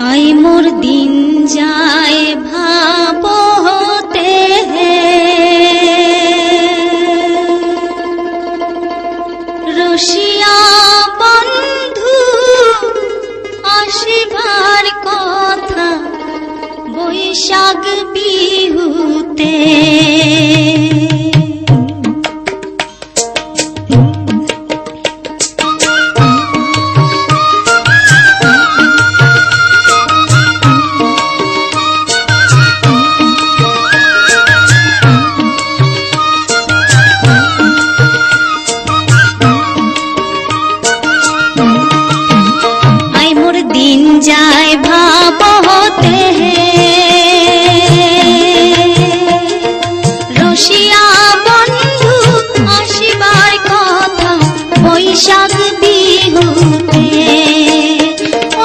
I মোর দিন যায় ভাবতে রসিয়া বন্ধু আসিবার কথা বৈশাখ বিহুতে। दिन जाए भाबते रसिया बंधु आसिबार कथा बैशाख बिहुते।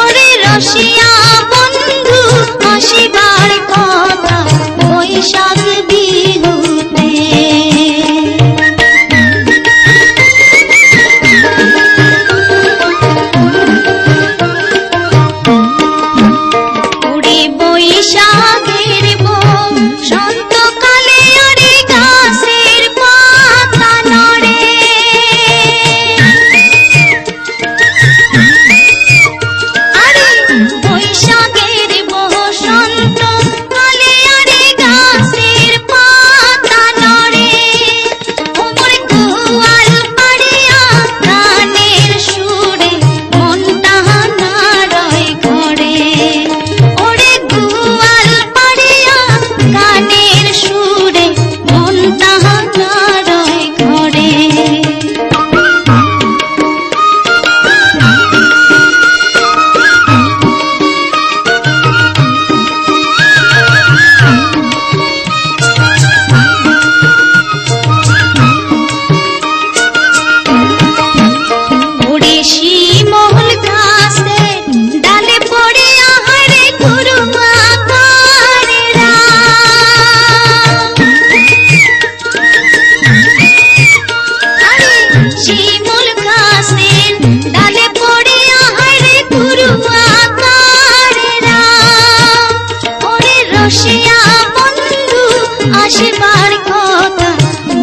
ओरे रसिया बंधु आसिबार कथा बैशाख बिहुते।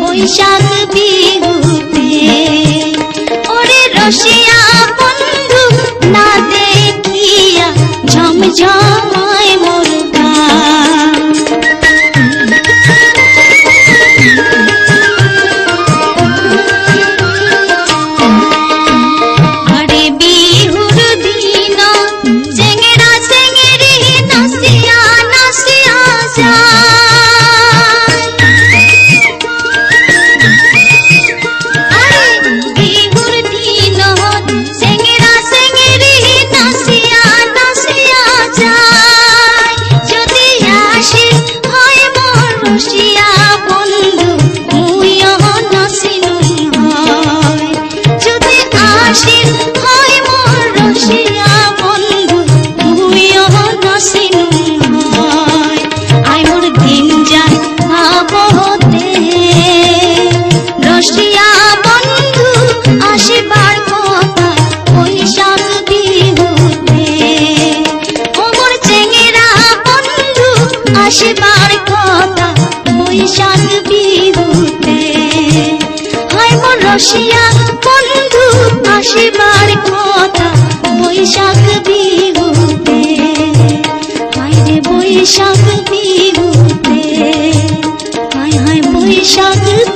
बैशाख बिहुते ओरे रसिया बंधु ना देखिया झमझमाय मोर अरे बिहुर दिन सेंगेरा सेंगेरी नासिया नासिया जा आसिबार कथा बैशाख बिहुते। हाय मोर रसिया बंधु आसिबार कथा बैशाख बिहुते। हाय रे बैशाख बिहुते हाय हाय बैशाख